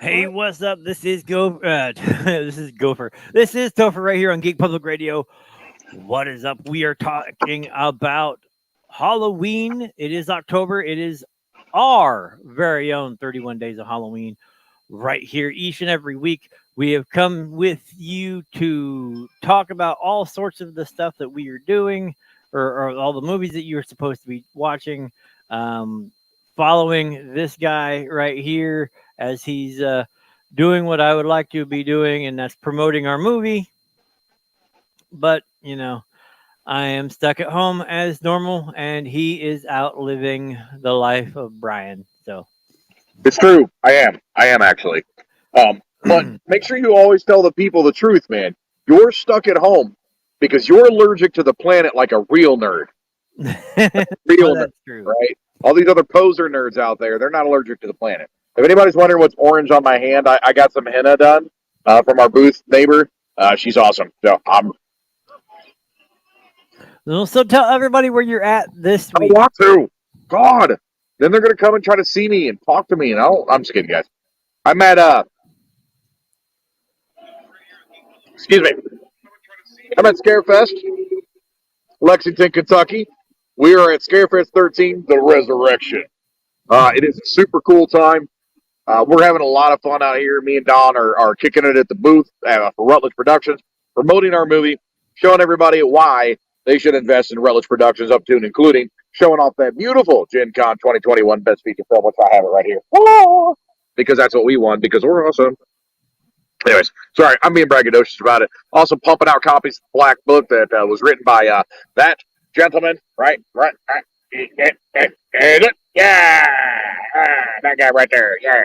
Hey, what's up? This is this is Gopher. This is Topher right here on Geek Public Radio. What is up? We are talking about Halloween. It is October. It is our very own 31 Days of Halloween right here each and every week. We have come with you to talk about all sorts of the stuff that we are doing or all the movies that you're supposed to be watching. Um, Following this guy right here as he's doing what I would like to be doing, and that's promoting our movie. But, I am stuck at home as normal, and he is out living the life of Brian. So, It's true. I am actually. But make sure you always tell the people the truth, man. You're stuck at home because you're allergic to the planet like a real nerd. well, Real nerd, that's true. right? All these other poser nerds out there, they're not allergic to the planet. If anybody's wondering what's orange on my hand, I got some henna done from our booth neighbor. She's awesome. So So, tell everybody where you're at this I week. want to. God. Then they're going to come and try to see me and talk to me. And I'm just kidding, guys. I'm at, excuse me. I'm at Scarefest, Lexington, Kentucky. We are at Scarefest 13, The Resurrection. It is a super cool time. We're having a lot of fun out here. Me and Don are kicking it at the booth for Rutledge Productions, promoting our movie, showing everybody why they should invest in Rutledge Productions, up to and including showing off that beautiful Gen Con 2021 Best Feature Film, which I have it right here. Because that's what we won, because we're awesome. Anyways, sorry, I'm being braggadocious about it. Also pumping out copies of the Black Book that was written by that gentleman, right? Yeah, that guy right there, yeah.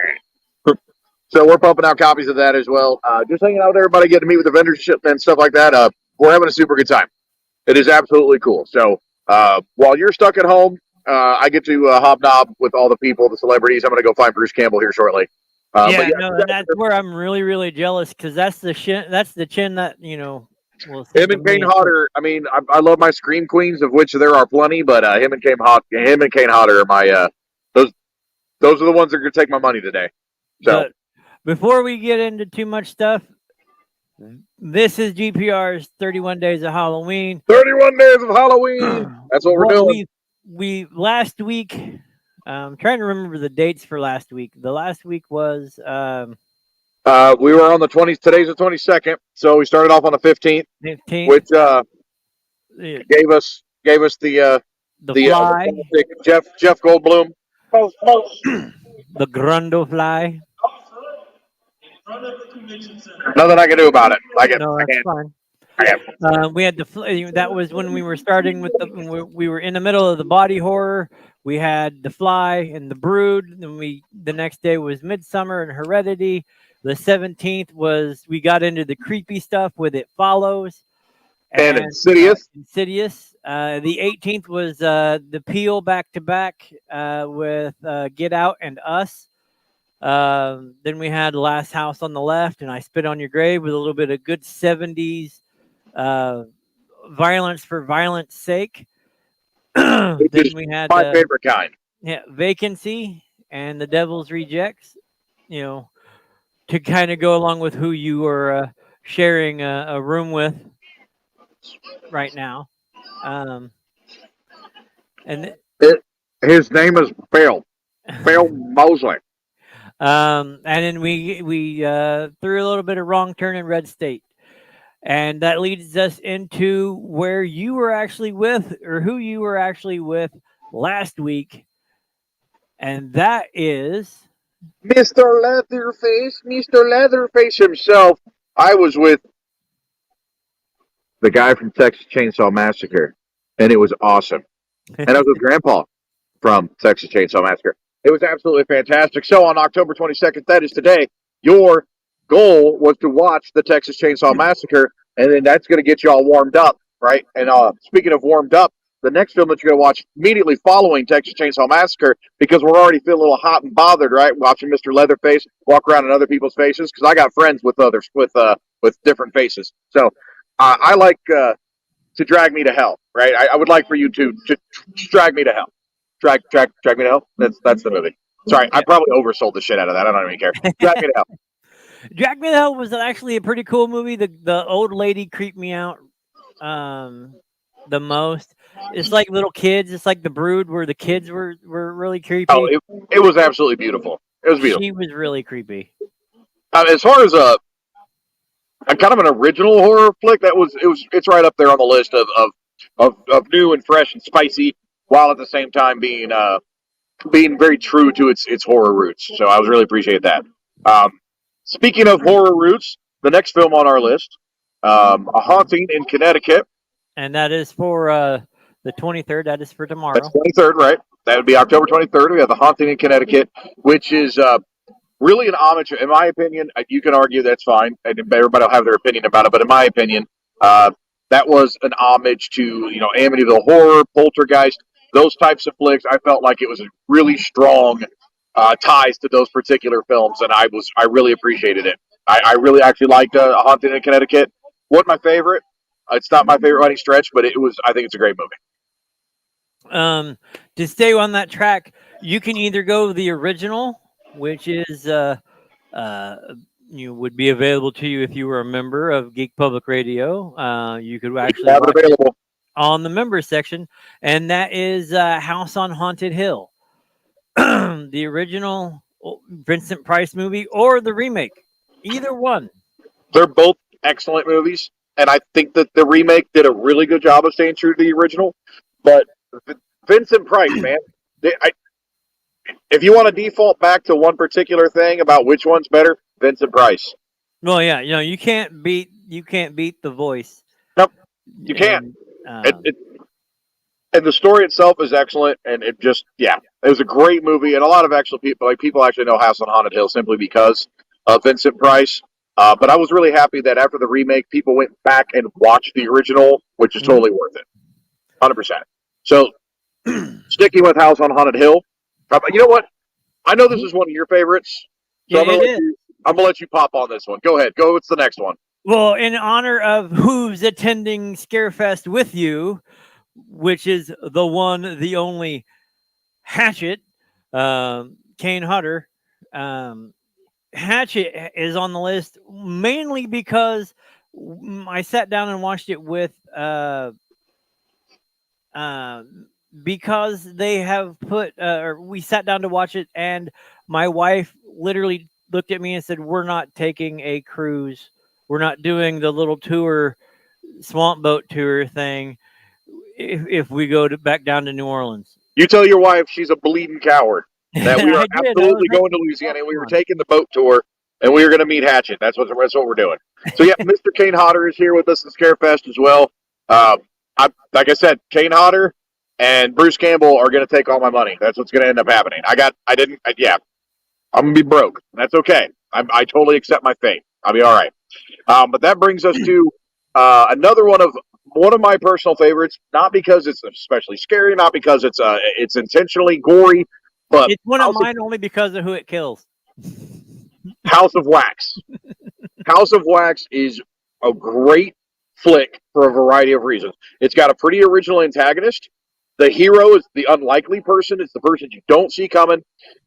So we're pumping out copies of that as well. Just hanging out with everybody, getting to meet with the vendors and stuff like that. We're having a super good time. It is absolutely cool. So while you're stuck at home, I get to hobnob with all the people, the celebrities. I'm going to go find Bruce Campbell here shortly. Yeah, no, and that's where I'm really, really jealous because that's the chin. That's the chin that will see him the and Kane million. Hodder. I mean, I love my scream queens, of which there are plenty, but him and Kane Hodder are my those are the ones that are going to take my money today. So But before we get into too much stuff, this is GPR's 31 Days of Halloween. 31 days of Halloween. That's what we're doing. We last week. I'm trying to remember the dates for last week. The last week was We were on the 20th. Today's the 22nd, so we started off on the 15th, 15th. which gave us the fly, Jeff Goldblum. the Grundle fly. Nothing I can do about it. No, that's fine. We had that was when we were starting with we were in the middle of the body horror. We had The Fly and The Brood. Then the next day was Midsummer and Heredity. The 17th was we got into the creepy stuff with It Follows and Insidious. The 18th was The Peel back to back with Get Out and Us. Then we had Last House on the Left and I Spit on Your Grave with a little bit of good 70s violence for violence sake. Then we had my favorite kind. Yeah, Vacancy and The Devil's Rejects. To kind of go along with who you are sharing a room with right now. His name is Bill Mosley. And then we threw a little bit of Wrong Turn in Red State. And that leads us into where you were actually with, or who you were actually with last week. And that is Mr. Leatherface himself. I was with the guy from Texas Chainsaw Massacre, and it was awesome. And I was with Grandpa from Texas Chainsaw Massacre. It was absolutely fantastic. So on October 22nd, that is today, your goal was to watch the Texas Chainsaw Massacre, and then that's going to get you all warmed up, right? And speaking of warmed up, the next film that you're going to watch immediately following Texas Chainsaw Massacre, because we're already feeling a little hot and bothered, right? Watching Mr. Leatherface walk around in other people's faces, because I got friends with others with different faces. So I like to drag me to hell, right? I would like for you to drag me to hell. Drag me to hell. That's the movie. Sorry, I Yeah. probably oversold the shit out of that. I don't even care. Drag Me to Hell. Drag Me to Hell was actually a pretty cool movie. The old lady creeped me out the most. It's like little kids. It's like The Brood, where the kids were really Oh, creepy. it was absolutely beautiful. It was beautiful. She was really creepy. As far as a kind of an original horror flick, it's right up there on the list of new and fresh and spicy, while at the same time being very true to its horror roots. So I was really appreciate that. Um, Speaking of horror roots, the next film on our list, A Haunting in Connecticut. And that is for the 23rd. That is for That's tomorrow. 23rd, right? That would be October 23rd. We have The Haunting in Connecticut, which is really an homage. In my opinion, you can argue that's fine, and everybody will have their opinion about it. But in my opinion, that was an homage to Amityville Horror, Poltergeist, those types of flicks. I felt like it was a really strong ties to those particular films, and I really appreciated it. I really actually liked Haunted in Connecticut. Wasn't my favorite. It's not my favorite by any stretch, but it was. I think it's a great movie. To stay on that track, you can either go the original, which is would be available to you if you were a member of Geek Public Radio. You could actually Have it watch it available. on the members section, and that is House on Haunted Hill, the original Vincent Price movie or the remake. Either one. They're both excellent movies, and I think that the remake did a really good job of staying true to the original. But Vincent Price, man, if you want to default back to one particular thing about which one's better, Vincent Price. Well, yeah, you can't beat the voice. Nope, you can't. And, And the story itself is excellent, and it was a great movie, and a lot of people actually know House on Haunted Hill simply because of Vincent Price. But I was really happy that after the remake, people went back and watched the original, which is totally worth it, 100%. So, sticking with House on Haunted Hill, you know what? I know this is one of your favorites, so I'm gonna let you pop on this one. Go ahead. Go. What's the next one? Well, in honor of who's attending Scarefest with you, which is the one, the only Hatchet, Kane Hodder. Hatchet is on the list mainly because I sat down and watched it with because they have put or we sat down to watch it, and my wife literally looked at me and said, "We're not taking a cruise. We're not doing the little tour, swamp boat tour thing if we go back down to New Orleans." You tell your wife she's a bleeding coward. That we are absolutely like, going to Louisiana, and we were taking the boat tour, and we were going to meet Hatchet. That's what we're doing. So yeah, Mr. Kane Hodder is here with us at Scarefest as well. Like I said, Kane Hodder and Bruce Campbell are going to take all my money. That's what's going to end up happening. I'm going to be broke. That's okay. I totally accept my fate. I'll be all right. But that brings us to another one of my personal favorites. Not because it's especially scary, not because it's intentionally gory, but it's one of mine only because of who it kills. House of Wax. House of Wax is a great flick for a variety of reasons. It's got a pretty original antagonist. The hero is the unlikely person. It's the person you don't see coming.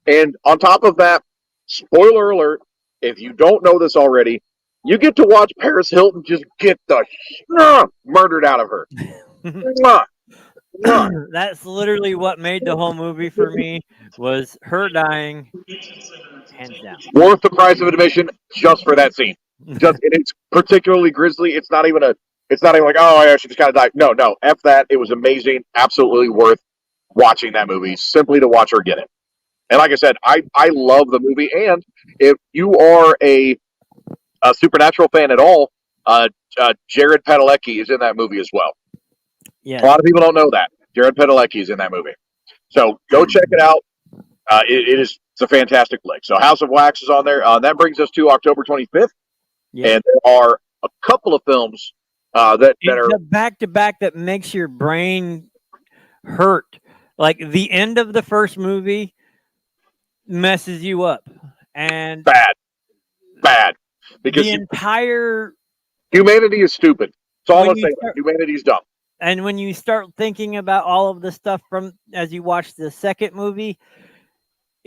And on top of that, spoiler alert, if you don't know this already, you get to watch Paris Hilton just get the murdered out of her. That's literally what made the whole movie for me, was her dying, hands down. Worth the price of admission just for that scene. It's particularly grisly. It's not even like, oh yeah, she just kind of died. No, F that. It was amazing. Absolutely worth watching that movie simply to watch her get it. And like I said, I love the movie. And if you are a Supernatural fan at all, Jared Padalecki is in that movie as well. Yeah, a lot of people don't know that Jared Padalecki is in that movie. So go check it out. It's a fantastic flick. So House of Wax is on there. That brings us to October 25th, and there are a couple of films that are back to back that makes your brain hurt. Like the end of the first movie messes you up, and bad because the entire humanity is stupid. That's all I'm saying. Humanity's dumb. And when you start thinking about all of the stuff from as you watch the second movie,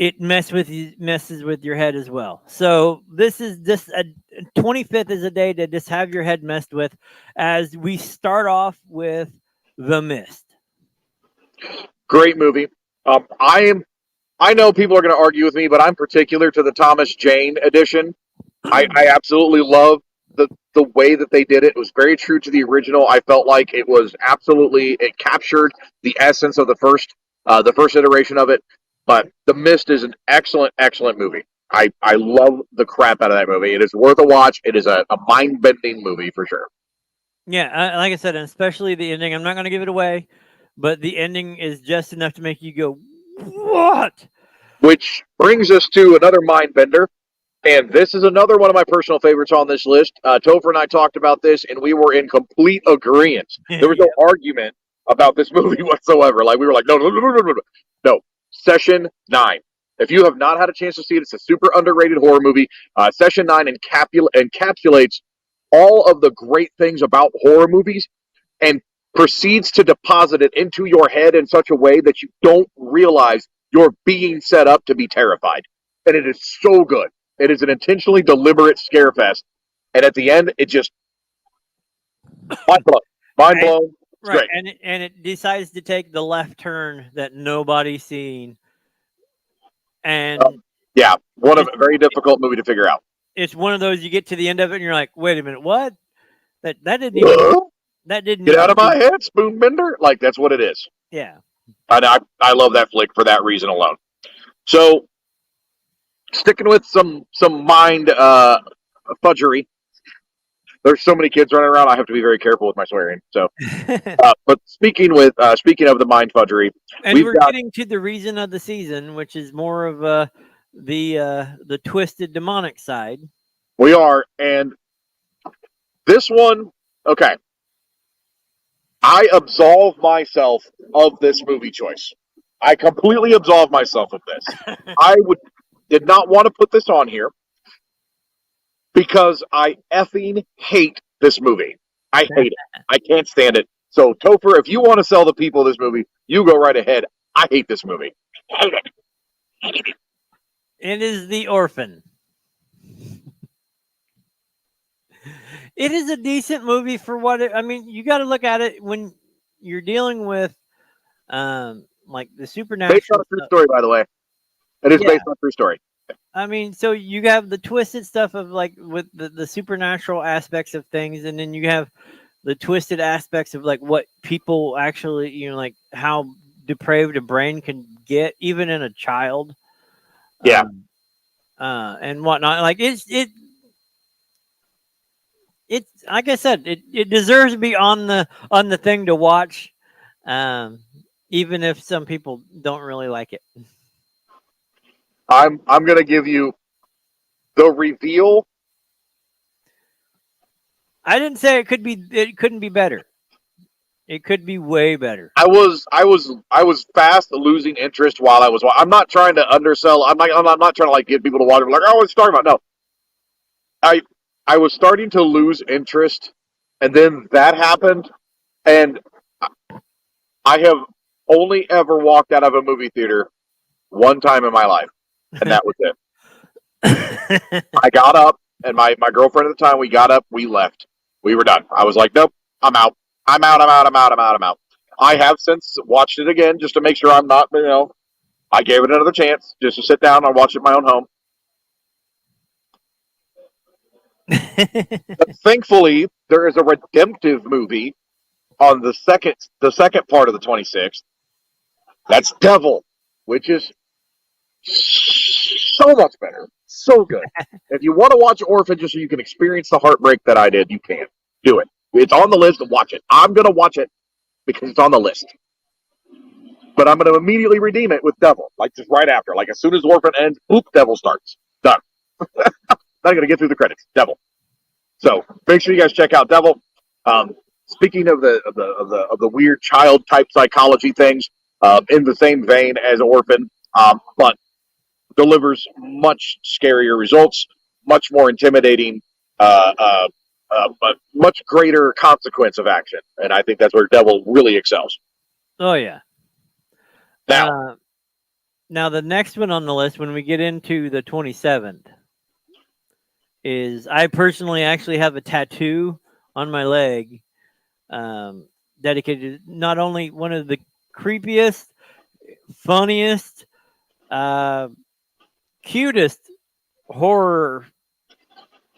it messes with your head as well. So this is just a 25th is a day to just have your head messed with, as we start off with The Mist. Great movie. I know people are going to argue with me, but I'm particular to the Thomas Jane edition. I absolutely love the way that they did it. It was very true to the original. I felt like it captured the essence of the first iteration of it. But The Mist is an excellent movie. I love the crap out of that movie. It is worth a watch. It is a mind bending movie for sure. Yeah, like I said, and especially the ending. I'm not going to give it away, but the ending is just enough to make you go, "What?" Which brings us to another mind bender. And this is another one of my personal favorites on this list. Topher and I talked about this, and we were in complete agreement. There was no argument about this movie whatsoever. Like, we were like, no. Session 9. If you have not had a chance to see it, it's a super underrated horror movie. Session 9 encapsulates all of the great things about horror movies and proceeds to deposit it into your head in such a way that you don't realize you're being set up to be terrified. And it is so good. It is an intentionally deliberate scare fest. And at the end, it just mind blown. Mind blown. It's Right, great. and it decides to take the left turn that nobody's seen, and Yeah, a very difficult movie to figure out. it's one of those, you get to the end of it and you're like, wait a minute, what? That didn't even that didn't Get need out to of my be. head, Spoonbender. Like, that's what it is. Yeah. I love that flick for that reason alone. So, sticking with some mind fudgery. There's so many kids running around. I have to be very careful with my swearing. So, but speaking of the mind fudgery, And we're getting to the reason of the season, which is more of the twisted demonic side. We are, and this one, okay. I absolve myself of this movie choice. I completely absolve myself of this. Did not want to put this on here because I effing hate this movie. I hate it. I can't stand it. So, Topher, if you want to sell the people this movie, you go right ahead. I hate this movie. I hate it. It is The Orphan. It is a decent movie for what I mean. You got to look at it when you're dealing with, like the supernatural. Based on a true story, by the way. It is based on a true story. I mean, so you have the twisted stuff of like with the supernatural aspects of things, and then you have the twisted aspects of like what people actually, like how depraved a brain can get, even in a child. Yeah. And whatnot. Like it's like I said, it deserves to be on the thing to watch, even if some people don't really like it. I'm gonna give you the reveal. I didn't say it couldn't be better. It could be way better. I was fast losing interest while I was. I'm not trying to undersell. I'm not trying to like get people to watch it. Like, oh, what's talking about? No, I was starting to lose interest, and then that happened, and I have only ever walked out of a movie theater one time in my life, and that was it. I got up, and my girlfriend at the time, we got up, we left, we were done. I was like, nope, I'm out. I'm out. I have since watched it again just to make sure I'm not, I gave it another chance just to sit down and watch it in my own home. But thankfully, there is a redemptive movie on the second part of the 26th. That's Devil, which is so much better, so good. If you want to watch Orphan just so you can experience the heartbreak that I did, you can do it. It's on the list. Watch it. I'm gonna watch it because it's on the list. But I'm going to immediately redeem it with Devil, like just right after. Like as soon as Orphan ends, boop, Devil starts. Done. Not going to get through the credits. Devil. So make sure you guys check out Devil. Speaking of the weird child type psychology things, in the same vein as Orphan, but delivers much scarier results, much more intimidating, but much greater consequence of action. And I think that's where Devil really excels. Oh yeah. Now, Now the next one on the list, when we get into the 27th, is I personally actually have a tattoo on my leg, um, dedicated to not only one of the creepiest, funniest, uh, cutest horror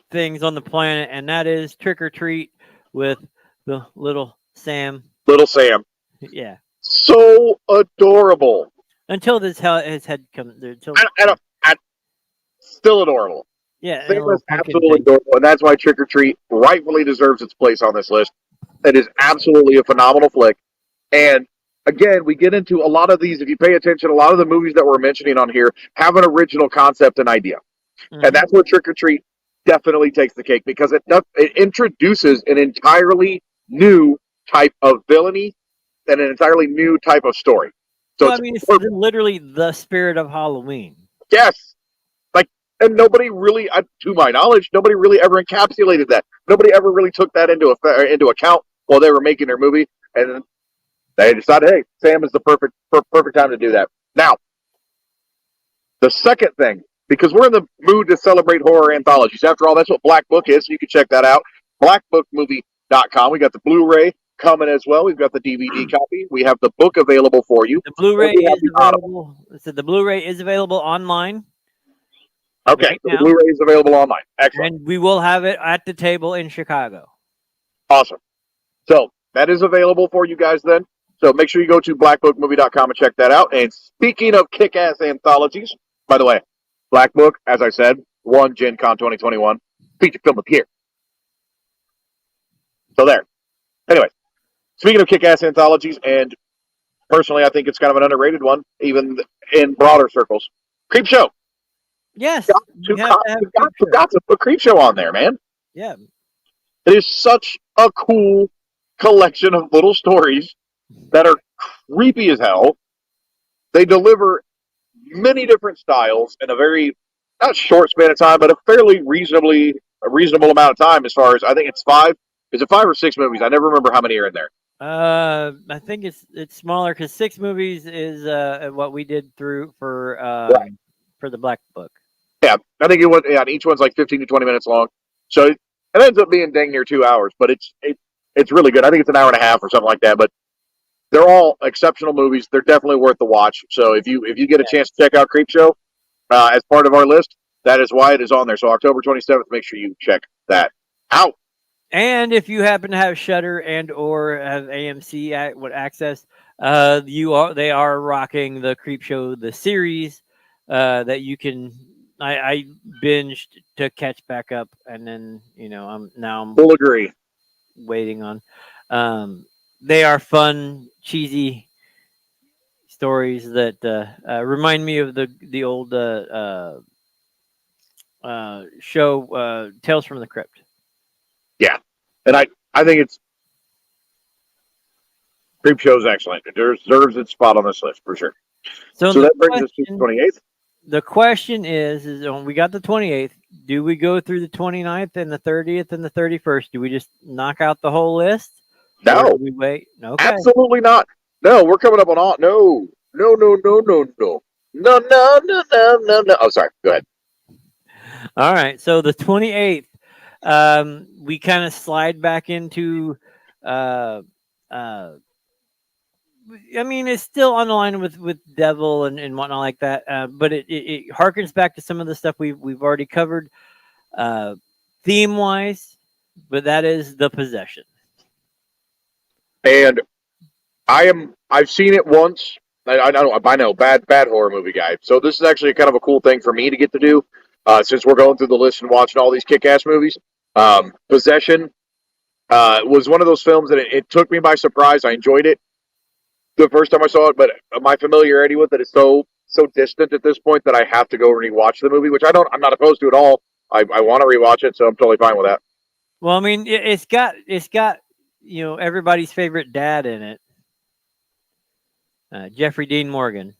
things on the planet, and that is Trick or Treat with the little Sam. Little Sam. Yeah. So adorable. Until his head comes. Until I still adorable. yeah, and Sam a little is pumpkin absolutely thing. adorable, and that's why Trick or Treat rightfully deserves its place on this list. It is absolutely a phenomenal flick. And again, we get into a lot of these. If you pay attention, a lot of the movies that we're mentioning on here have an original concept and idea. And that's where Trick or Treat definitely takes the cake because it introduces an entirely new type of villainy and an entirely new type of story. So Well, I mean, it's literally the spirit of Halloween. yes, like, and nobody really, to my knowledge, nobody really ever encapsulated that. Nobody ever really took that into account while they were making their movie, and they decided, hey, Sam is the perfect time to do that. Now, the second thing, because we're in the mood to celebrate horror anthologies. After all, that's what Black Book is. So you can check that out. BlackBookMovie.com. We got the Blu-ray coming as well. We've got the DVD copy. We have the book available for you. The Blu-ray is available. So the Blu-ray is available online. Okay, right so now. the Blu-ray is available online. Excellent. And we will have it at the table in Chicago. Awesome. So that is available for you guys then. So make sure you go to blackbookmovie.com and check that out. And speaking of kick-ass anthologies, by the way, Black Book, as I said, won Gen Con 2021. Feature film of the year. So there. Anyway, speaking of kick-ass anthologies, and personally I think it's kind of an underrated one, even in broader circles, Creep Show. Yes. Got to put Creep Show on there, man. Yeah. It is such a cool collection of little stories that are creepy as hell. They deliver many different styles in a very, not short span of time, but a fairly reasonable amount of time. As far as I think it's 5. Is it 5 or 6 movies? I never remember how many are in there. I think it's smaller because 6 movies is what we did through for the Black Book. Yeah, I think each one's like 15 to 20 minutes long, so it ends up being dang near 2 hours. But it's really good. I think it's an hour and a half or something like that. But they're all exceptional movies. They're definitely worth the watch. So if you get a chance to check out Creep Show as part of our list, that is why it is on there. So October 27th, make sure you check that out. And if you happen to have Shudder and or have AMC access, they are rocking the Creep Show the series that you can. I binged to catch back up, and then I'm Full agree. Waiting on. They are fun, cheesy stories that remind me of the old show Tales from the Crypt. Yeah, and I think it's Creep Show is excellent. It deserves its spot on this list for sure. So that brings us to the 28th. The question is we got the 28th. Do we go through the 29th and the 30th and the 31st? Do we just knock out the whole list? No. Or do we wait? Okay. Absolutely not. No, we're coming up on all. No. No. Oh, sorry. Go ahead. All right. So the 28th, we kind of slide back into I mean, it's still on the line with Devil and whatnot like that, but it harkens back to some of the stuff we've already covered, theme wise. But that is The Possession, and I've seen it once. I know bad horror movie guy. So this is actually kind of a cool thing for me to get to do, since we're going through the list and watching all these kick-ass movies. Possession was one of those films that it took me by surprise. I enjoyed it the first time I saw it, but my familiarity with it is so distant at this point that I have to go rewatch the movie, which I'm not opposed to at all. I want to rewatch it, so I'm totally fine with that. Well, I mean, it's got everybody's favorite dad in it, Jeffrey Dean Morgan.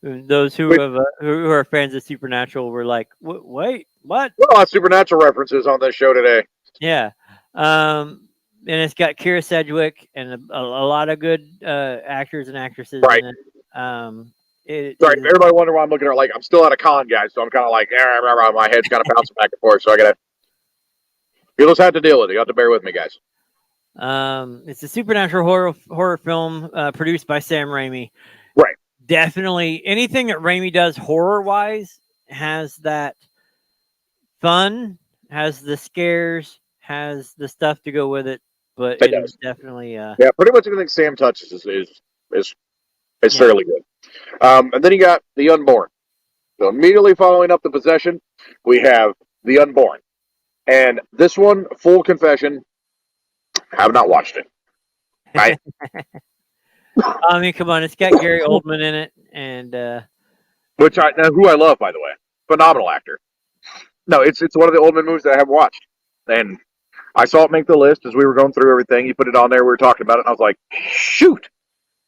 Those who are fans of Supernatural were like, "Wait, what?" Well, a lot of Supernatural references on this show today. Yeah. And it's got Kira Sedgwick and a lot of good actors and actresses. Right. In it. It Sorry, is everybody wonder why I'm looking at her like I'm still at a con, guys. So I'm kind of like, my head's kind of bouncing back and forth. So I gotta. You'll just have to deal with it. You have to bear with me, guys. it's a supernatural horror film produced by Sam Raimi. Right. Definitely anything that Raimi does horror wise has that fun, has the scares, has the stuff to go with it. But It it is does. definitely Yeah, pretty much anything Sam touches is yeah. fairly good. And then you got the Unborn. So immediately following up the Possession, we have the Unborn. And this one, full confession, have not watched it. I I mean, come on, it's got Gary Oldman in it, and who I love, by the way, phenomenal actor. No, it's one of the Oldman movies that I haven't watched, and I saw it make the list as we were going through everything. You put it on there, we were talking about it, and I was like, shoot,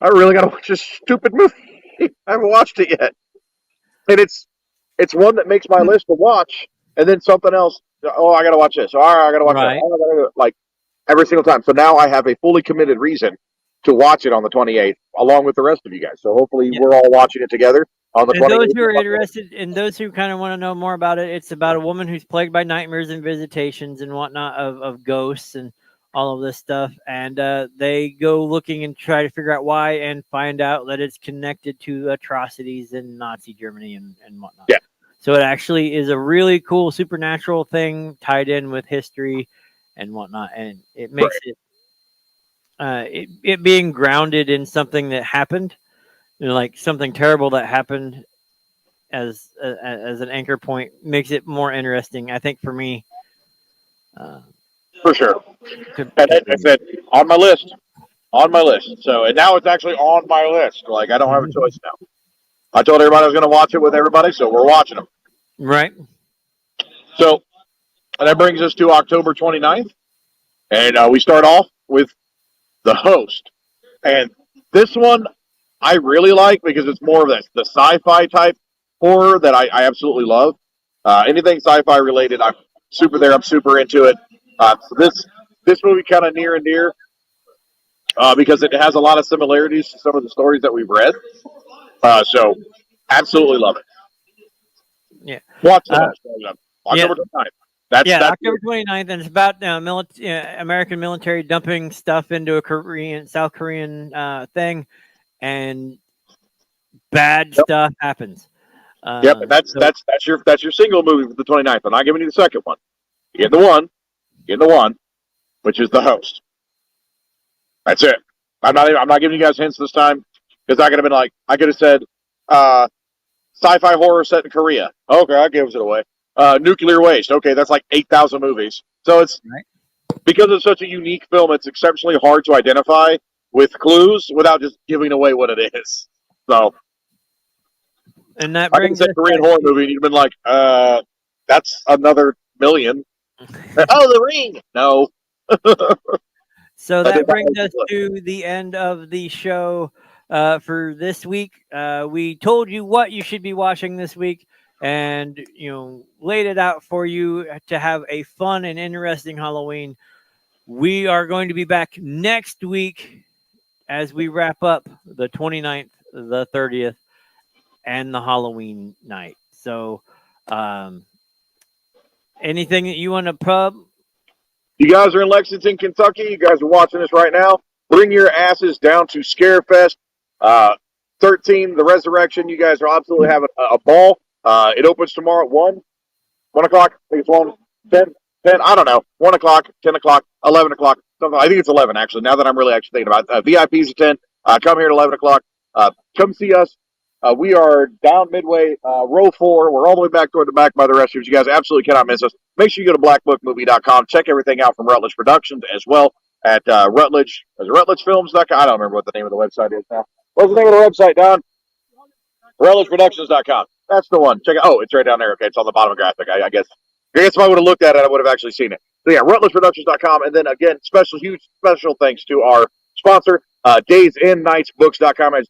I really got to watch this stupid movie. I haven't watched it yet, and it's one that makes my list to watch, and then something else. Oh, I got to watch this. All right, I got to watch right. that. Oh, I gotta, like every single time. So now I have a fully committed reason to watch it on the 28th, along with the rest of you guys. So hopefully Yeah. we're all watching it together on the 28th. And those who are interested, and those who kind of want to know more about it, it's about a woman who's plagued by nightmares and visitations and whatnot of ghosts and all of this stuff. And they go looking and try to figure out why and find out that it's connected to atrocities in Nazi Germany and whatnot. Yeah. So it actually is a really cool supernatural thing tied in with history and whatnot. And it makes it being grounded in something that happened, like something terrible that happened as an anchor point makes it more interesting. I think for me, For sure. And I said on my list. So and now it's actually on my list. Like I don't have a choice now. I told everybody I was going to watch it with everybody, so we're watching them. right. So and that brings us to October 29th, and we start off with The Host. And this one I really like because it's more of the sci-fi type horror that I absolutely love. Anything sci-fi related, I'm super there. I'm super into it. So this movie kind of near and dear because it has a lot of similarities to some of the stories that we've read. So absolutely love it. Yeah. Watch The Host. October 29th. That's October 29th, and it's about American military dumping stuff into a South Korean thing, and bad stuff happens. Yep, and that's your single movie for the 29th. I'm not giving you the second one. You get the one, which is The Host. That's it. I'm not giving you guys hints this time because I could have said sci-fi horror set in Korea. Okay, that gives it away. Nuclear waste. Okay, that's like 8,000 movies. So it's because it's such a unique film. It's exceptionally hard to identify with clues without just giving away what it is. So, and that I could brings have said Korean horror movie, and you'd been like, that's another million. Oh, The Ring. No. So that brings us to the end of the show for this week. We told you what you should be watching this week, and laid it out for you to have a fun and interesting Halloween. We are going to be back next week as we wrap up the 29th, the 30th, and the Halloween night. So, anything that you want to pub? You guys are in Lexington, Kentucky. You guys are watching this right now. Bring your asses down to Scarefest 13, the Resurrection. You guys are absolutely having a ball. It opens tomorrow at 1 o'clock. I think it's 1, 10, I don't know. 1 o'clock, 10 o'clock, 11 o'clock. Something. I think it's 11, actually, now that I'm really actually thinking about it. VIPs at 10. Come here at 11 o'clock. Come see us. We are down midway, row 4. We're all the way back toward the back by the restrooms. You guys absolutely cannot miss us. Make sure you go to blackbookmovie.com. Check everything out from Rutledge Productions as well at Rutledge. Is it RutledgeFilms.com? I don't remember what the name of the website is now. What's the name of the website, Don? RutledgeProductions.com. That's the one. Check it. Oh, it's right down there. Okay, it's on the bottom of the graphic. I guess if I would have looked at it, I would have actually seen it. So yeah, RutledgeProductions.com. And then again, huge special thanks to our sponsor, DaysAndNightsBooks.com. That's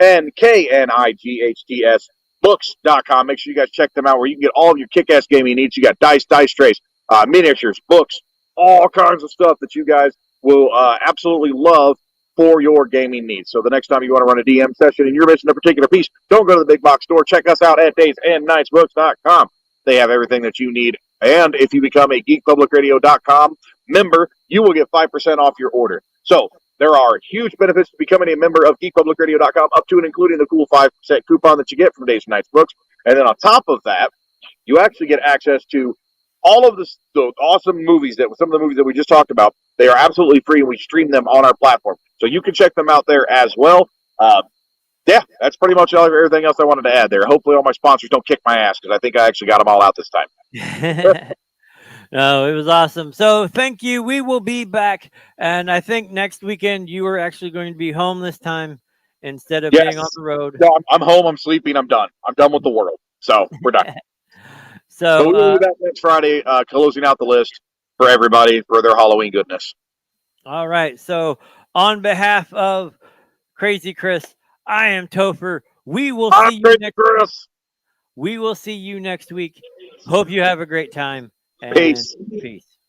DAYZNKNIGHTS Books.com. Make sure you guys check them out where you can get all of your kick-ass gaming needs. You got dice trays, miniatures, books, all kinds of stuff that you guys will absolutely love. for your gaming needs. So the next time you want to run a DM session and you're missing a particular piece, don't go to the big box store. Check us out at daysandnightsbooks.com. They have everything that you need. And if you become a geekpublicradio.com member, you will get 5% off your order. So there are huge benefits to becoming a member of geekpublicradio.com, up to and including the cool 5% coupon that you get from Days and Nights Books. And then on top of that, you actually get access to all of the awesome movies some of the movies that we just talked about. They are absolutely free, and we stream them on our platform. So you can check them out there as well. Yeah, that's pretty much everything else I wanted to add there. Hopefully all my sponsors don't kick my ass, because I think I actually got them all out this time. No, it was awesome. So thank you. We will be back. And I think next weekend you are actually going to be home this time instead of being on the road. No, I'm home. I'm sleeping. I'm done. I'm done with the world. So we're done. So we'll be back next Friday, closing out the list for everybody for their Halloween goodness. All right. So on behalf of Crazy Chris, I am Topher. We will see you next week. We will see you next week. Hope you have a great time. And Peace. Peace.